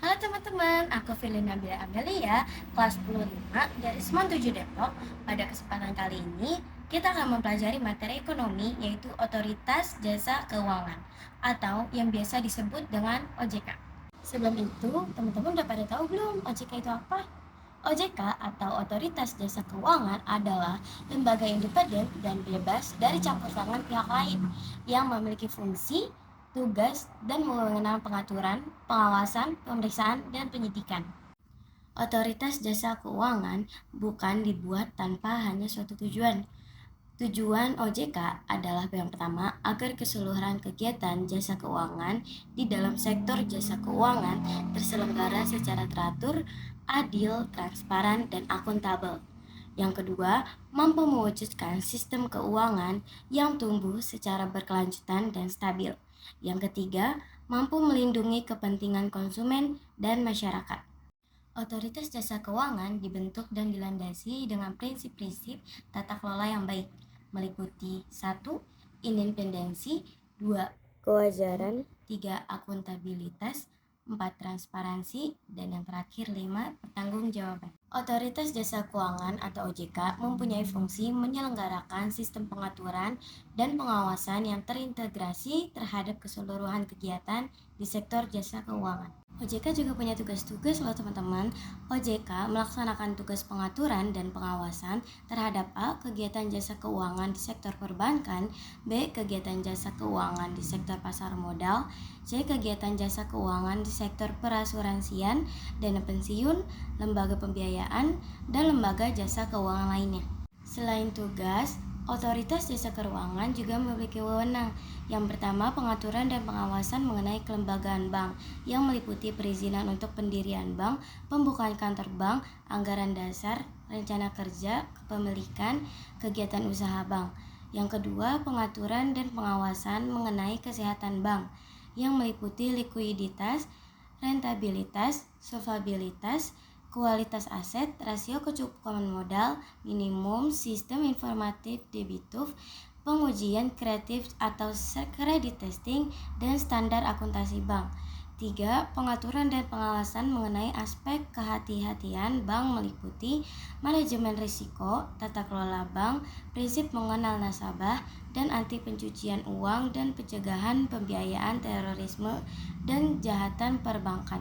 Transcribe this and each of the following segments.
Halo teman-teman, aku Filina Bila Amelia, kelas 10 dari Semen 7 Depok. Pada kesempatan kali ini, kita akan mempelajari materi ekonomi yaitu Otoritas Jasa Keuangan atau yang biasa disebut dengan OJK. Sebelum itu, teman-teman udah pada tahu belum OJK itu apa? OJK atau Otoritas Jasa Keuangan adalah lembaga independen dan bebas dari campur tangan pihak lain yang memiliki fungsi, tugas, dan wewenang pengaturan, pengawasan, pemeriksaan, dan penyidikan. Otoritas Jasa Keuangan bukan dibuat tanpa hanya suatu tujuan. Tujuan OJK adalah yang pertama, agar keseluruhan kegiatan jasa keuangan di dalam sektor jasa keuangan terselenggara secara teratur, adil, transparan, dan akuntabel. Yang kedua, mampu mewujudkan sistem keuangan yang tumbuh secara berkelanjutan dan stabil. Yang ketiga, mampu melindungi kepentingan konsumen dan masyarakat. Otoritas jasa keuangan dibentuk dan dilandasi dengan prinsip-prinsip tata kelola yang baik, meliputi 1. Independensi, 2. Kewajaran, 3. Akuntabilitas, 4. Transparansi, dan yang terakhir 5. Pertanggungjawaban. Otoritas Jasa Keuangan atau OJK mempunyai fungsi menyelenggarakan sistem pengaturan dan pengawasan yang terintegrasi terhadap keseluruhan kegiatan di sektor jasa keuangan. OJK juga punya tugas-tugas loh teman-teman. OJK melaksanakan tugas pengaturan dan pengawasan terhadap A. Kegiatan jasa keuangan di sektor perbankan, B. Kegiatan jasa keuangan di sektor pasar modal, C. Kegiatan jasa keuangan di sektor perasuransian, dana pensiun, lembaga pembiayaan, dan lembaga jasa keuangan lainnya. Selain tugas, Otoritas Jasa Keuangan juga memiliki wewenang. Yang pertama, pengaturan dan pengawasan mengenai kelembagaan bank yang meliputi perizinan untuk pendirian bank, pembukaan kantor bank, anggaran dasar, rencana kerja, kepemilikan, kegiatan usaha bank. Yang kedua, pengaturan dan pengawasan mengenai kesehatan bank yang meliputi likuiditas, rentabilitas, solvabilitas, kualitas aset, rasio kecukupan modal, minimum, sistem informatif debitur, pengujian kreatif atau credit testing, dan standar akuntansi bank. 3. Pengaturan dan pengawasan mengenai aspek kehati-hatian bank meliputi manajemen risiko, tata kelola bank, prinsip mengenal nasabah, dan anti pencucian uang dan pencegahan pembiayaan terorisme dan kejahatan perbankan.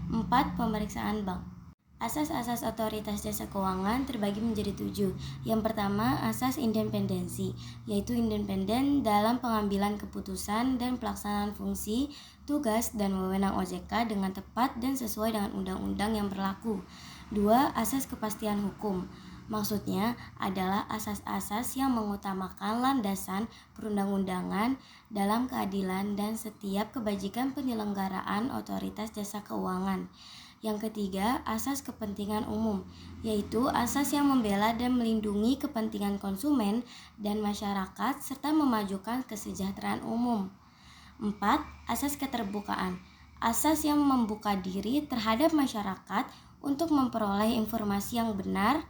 4. Pemeriksaan bank. Asas-asas otoritas jasa keuangan terbagi menjadi 7. Yang pertama, asas independensi, yaitu independen dalam pengambilan keputusan dan pelaksanaan fungsi, tugas, dan wewenang OJK dengan tepat dan sesuai dengan undang-undang yang berlaku. 2. Asas kepastian hukum. Maksudnya adalah asas-asas yang mengutamakan landasan perundang-undangan dalam keadilan dan setiap kebajikan penyelenggaraan otoritas jasa keuangan. Yang ketiga, asas kepentingan umum, yaitu asas yang membela dan melindungi kepentingan konsumen dan masyarakat serta memajukan kesejahteraan umum. 4. Asas keterbukaan, asas yang membuka diri terhadap masyarakat untuk memperoleh informasi yang benar,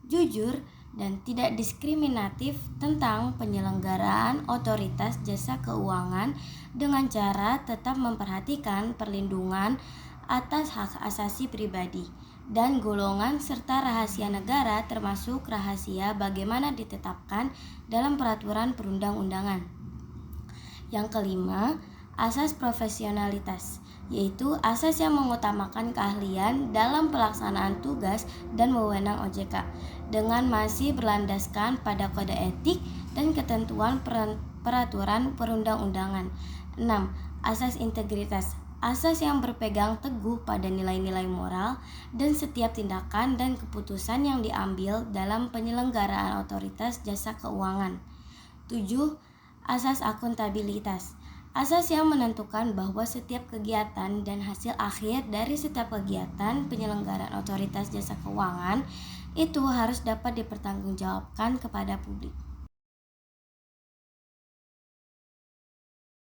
jujur, dan tidak diskriminatif tentang penyelenggaraan otoritas jasa keuangan dengan cara tetap memperhatikan perlindungan atas hak asasi pribadi dan golongan serta rahasia negara termasuk rahasia bagaimana ditetapkan dalam peraturan perundang-undangan. Yang kelima, asas profesionalitas, yaitu asas yang mengutamakan keahlian dalam pelaksanaan tugas dan wewenang OJK dengan masih berlandaskan pada kode etik dan ketentuan peraturan perundang-undangan. 6. Asas integritas, asas yang berpegang teguh pada nilai-nilai moral dan setiap tindakan dan keputusan yang diambil dalam penyelenggaraan otoritas jasa keuangan. 7. Asas akuntabilitas, asas yang menentukan bahwa setiap kegiatan dan hasil akhir dari setiap kegiatan penyelenggaraan otoritas jasa keuangan itu harus dapat dipertanggungjawabkan kepada publik.